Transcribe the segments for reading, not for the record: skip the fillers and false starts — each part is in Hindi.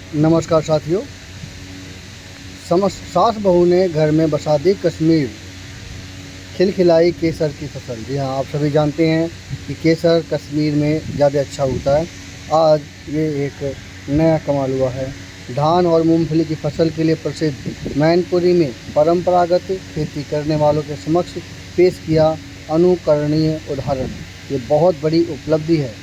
नमस्कार साथियों। सास बहू ने घर में बसा दी कश्मीर, खिलखिलाई केसर की फसल। जी हाँ, आप सभी जानते हैं कि केसर कश्मीर में ज़्यादा अच्छा होता है। आज ये एक नया कमाल हुआ है। धान और मूंगफली की फसल के लिए प्रसिद्ध मैनपुरी में परंपरागत खेती करने वालों के समक्ष पेश किया अनुकरणीय उदाहरण। ये बहुत बड़ी उपलब्धि है।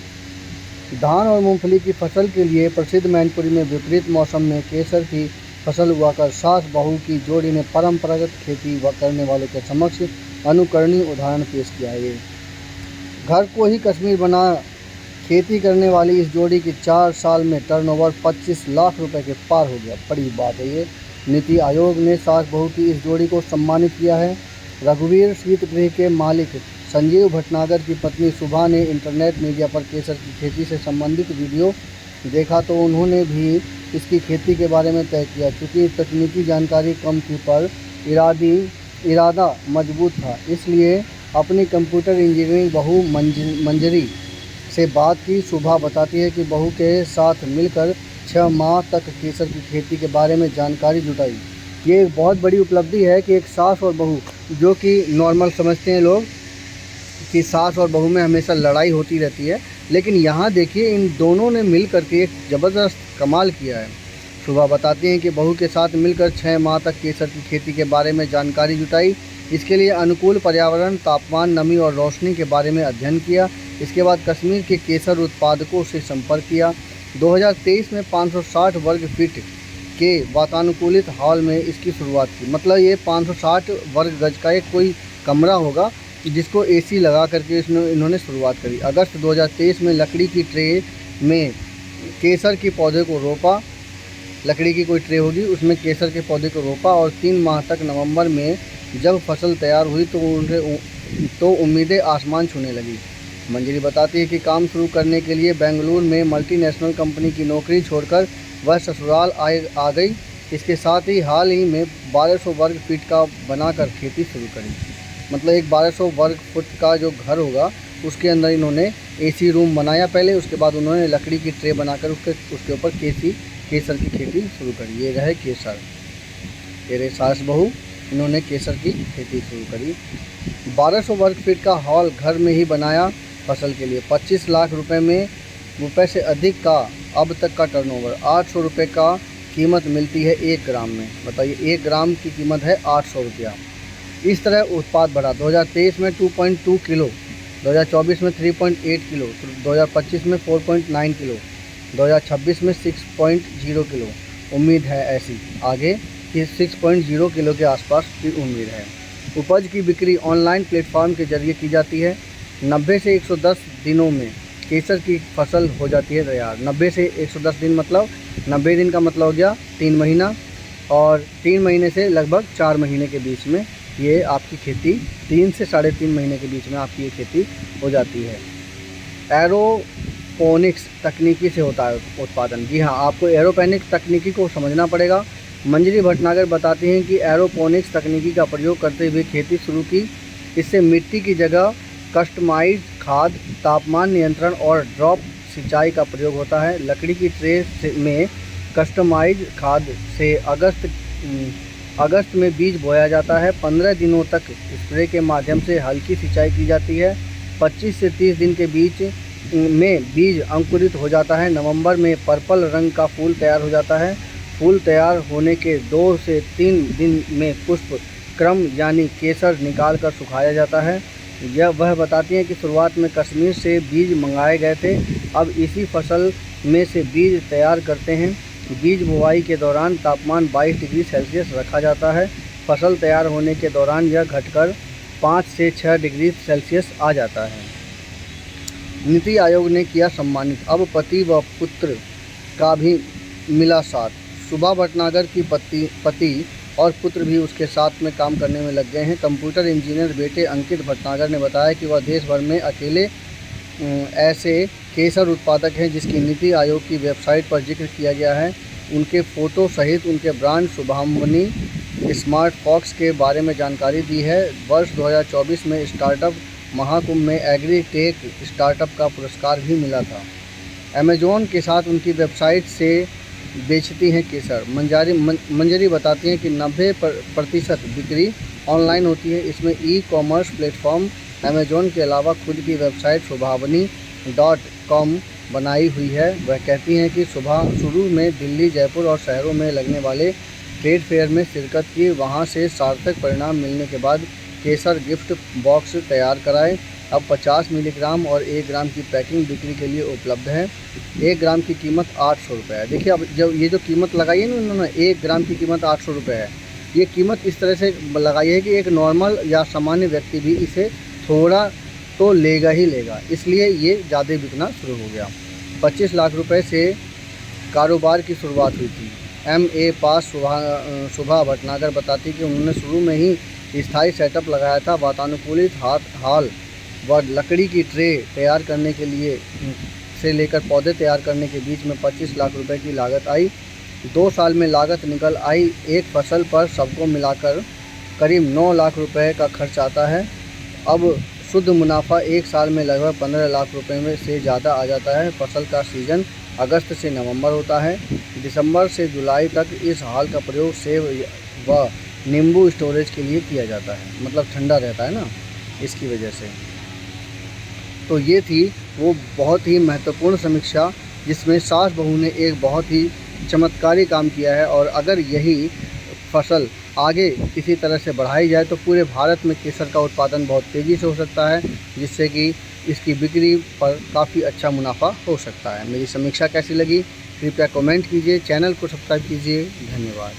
धान और मूंगफली की फसल के लिए प्रसिद्ध मैनपुरी में विपरीत मौसम में केसर की फसल उगाकर सास बहू की जोड़ी ने परंपरागत खेती करने वालों के समक्ष अनुकरणीय उदाहरण पेश किया है। ये घर को ही कश्मीर बना खेती करने वाली इस जोड़ी की 4 साल में टर्नओवर 25 लाख रुपए के पार हो गया। बड़ी बात है ये। नीति आयोग ने सास बहू की इस जोड़ी को सम्मानित किया है। रघुवीर शीतगृह के मालिक संजीव भटनागर की पत्नी सुभा ने इंटरनेट मीडिया पर केसर की खेती से संबंधित वीडियो देखा तो उन्होंने भी इसकी खेती के बारे में तय किया। चूँकि तकनीकी जानकारी कम थी पर इरादा मजबूत था, इसलिए अपनी कंप्यूटर इंजीनियरिंग बहू मंजरी से बात की। सुभा बताती है कि बहू के साथ मिलकर 6 माह तक केसर की खेती के बारे में जानकारी जुटाई। ये एक बहुत बड़ी उपलब्धि है कि एक सास और बहू, जो कि नॉर्मल समझते हैं लोग कि सास और बहू में हमेशा लड़ाई होती रहती है, लेकिन यहाँ देखिए इन दोनों ने मिल करके एक ज़बरदस्त कमाल किया है। सुबह बताती हैं कि बहू के साथ मिलकर 6 माह तक केसर की खेती के बारे में जानकारी जुटाई। इसके लिए अनुकूल पर्यावरण, तापमान, नमी और रोशनी के बारे में अध्ययन किया। इसके बाद कश्मीर के केसर उत्पादकों से संपर्क किया। 2023 में 560 वर्ग फीट के वातानुकूलित हॉल में इसकी शुरुआत की। मतलब ये 560 वर्ग गज का एक कोई कमरा होगा जिसको एसी लगा करके इन्होंने शुरुआत करी। अगस्त 2023 में लकड़ी की ट्रे में केसर के पौधे को रोपा। लकड़ी की कोई ट्रे होगी, उसमें केसर के पौधे को रोपा और 3 माह तक नवंबर में जब फसल तैयार हुई तो उम्मीदें आसमान छूने लगी। मंजरी बताती है कि काम शुरू करने के लिए बेंगलुरु में मल्टीनेशनल कंपनी की नौकरी छोड़कर वह ससुराल आ गई। इसके साथ ही हाल ही में 1200 वर्ग फीट का बनाकर खेती शुरू करी। मतलब एक 1200 वर्ग फुट का जो घर होगा उसके अंदर इन्होंने एसी रूम बनाया पहले, उसके बाद उन्होंने लकड़ी की ट्रे बनाकर उसके ऊपर केसर की खेती शुरू करी। ये रहे केसर, ये रहे सास बहू, इन्होंने केसर की खेती शुरू करी। 1200 वर्ग फीट का हॉल घर में ही बनाया फसल के लिए। 25 लाख रुपए से अधिक का अब तक का टर्नओवर। 800 रुपये का कीमत मिलती है 1 ग्राम में। बताइए, 1 ग्राम की कीमत है 800 रुपया। इस तरह उत्पाद बढ़ा। 2023 में 2.2 किलो, 2024 में 3.8 किलो, 2025 में 4.9 किलो, 2026 में 6.0 किलो। उम्मीद है ऐसी आगे कि 6.0 किलो के आसपास की उम्मीद है। उपज की बिक्री ऑनलाइन प्लेटफॉर्म के जरिए की जाती है। 90 से 110 दिनों में केसर की फसल हो जाती है तैयार। 90 से 110 दिन मतलब 90 दिन का मतलब हो गया 3 महीना, और 3 महीने से लगभग 4 महीने के बीच में ये आपकी खेती 3 से 3.5 महीने के बीच में आपकी ये खेती हो जाती है। एरोपोनिक्स तकनीकी से होता है उत्पादन। जी हाँ, आपको एरोपोनिक्स तकनीकी को समझना पड़ेगा। मंजरी भटनागर बताती हैं कि एरोपोनिक्स तकनीकी का प्रयोग करते हुए खेती शुरू की। इससे मिट्टी की जगह कस्टमाइज्ड खाद, तापमान नियंत्रण और ड्रॉप सिंचाई का प्रयोग होता है। लकड़ी की ट्रे में कस्टमाइज्ड खाद से अगस्त में बीज बोया जाता है। 15 दिनों तक स्प्रे के माध्यम से हल्की सिंचाई की जाती है। 25 से 30 दिन के बीच में बीज अंकुरित हो जाता है। नवंबर में पर्पल रंग का फूल तैयार हो जाता है। फूल तैयार होने के 2 से 3 दिन में पुष्प क्रम यानी केसर निकाल कर सुखाया जाता है। वह बताती हैं कि शुरुआत में कश्मीर से बीज मंगाए गए थे, अब इसी फसल में से बीज तैयार करते हैं। बीज बुआई के दौरान तापमान 22 डिग्री सेल्सियस रखा जाता है। फसल तैयार होने के दौरान यह घटकर 5 से 6 डिग्री सेल्सियस आ जाता है। नीति आयोग ने किया सम्मानित। अब पति व पुत्र का भी मिला साथ। सुभा भटनागर की पति और पुत्र भी उसके साथ में काम करने में लग गए हैं। कंप्यूटर इंजीनियर बेटे अंकित भटनागर ने बताया कि वह देश भर में अकेले ऐसे केसर उत्पादक हैं जिसकी नीति आयोग की वेबसाइट पर जिक्र किया गया है। उनके फ़ोटो सहित उनके ब्रांड शुभामनी स्मार्ट फॉक्स के बारे में जानकारी दी है। वर्ष 2024 में स्टार्टअप महाकुंभ में एग्री टेक स्टार्टअप का पुरस्कार भी मिला था। अमेज़ॉन के साथ उनकी वेबसाइट से बेचती हैं केसर। मंजरी बताती हैं कि 90% बिक्री ऑनलाइन होती है। इसमें ई-कॉमर्स प्लेटफॉर्म अमेज़ॉन के अलावा खुद की वेबसाइट सुभावनी.com बनाई हुई है। वह कहती हैं कि शुरू में दिल्ली, जयपुर और शहरों में लगने वाले ट्रेड फेयर में शिरकत की। वहां से सार्थक परिणाम मिलने के बाद केसर गिफ्ट बॉक्स तैयार कराए। अब 50 मिलीग्राम और 1 ग्राम की पैकिंग बिक्री के लिए उपलब्ध है। 1 ग्राम की कीमत 800 रुपये है। देखिए, अब जब ये जो कीमत लगाई है ना उन्होंने, 1 ग्राम की कीमत 800 रुपये है। ये कीमत इस तरह से लगाई है कि एक नॉर्मल या सामान्य व्यक्ति भी इसे थोड़ा तो लेगा ही लेगा, इसलिए ये ज़्यादा बिकना शुरू हो गया। 25 लाख रुपए से कारोबार की शुरुआत हुई थी। MA पास सुभा भटनागर बताती कि उन्होंने शुरू में ही स्थायी सेटअप लगाया था। वातानुकूलित हाल व लकड़ी की ट्रे तैयार करने के लिए से लेकर पौधे तैयार करने के बीच में 25 लाख रुपए की लागत आई। 2 साल में लागत निकल आई। एक फसल पर सबको मिलाकर करीब 9 लाख रुपए का खर्च आता है। अब शुद्ध मुनाफा 1 साल में लगभग 15 लाख रुपए में से ज़्यादा आ जाता है। फसल का सीज़न अगस्त से नवंबर होता है। दिसंबर से जुलाई तक इस हाल का प्रयोग सेब व नींबू स्टोरेज के लिए किया जाता है, मतलब ठंडा रहता है ना, इसकी वजह से। तो ये थी वो बहुत ही महत्वपूर्ण समीक्षा जिसमें सास बहू ने एक बहुत ही चमत्कारी काम किया है। और अगर यही फसल आगे किसी तरह से बढ़ाई जाए तो पूरे भारत में केसर का उत्पादन बहुत तेज़ी से हो सकता है, जिससे कि इसकी बिक्री पर काफ़ी अच्छा मुनाफा हो सकता है। मेरी समीक्षा कैसी लगी कृपया कमेंट कीजिए, चैनल को सब्सक्राइब कीजिए। धन्यवाद।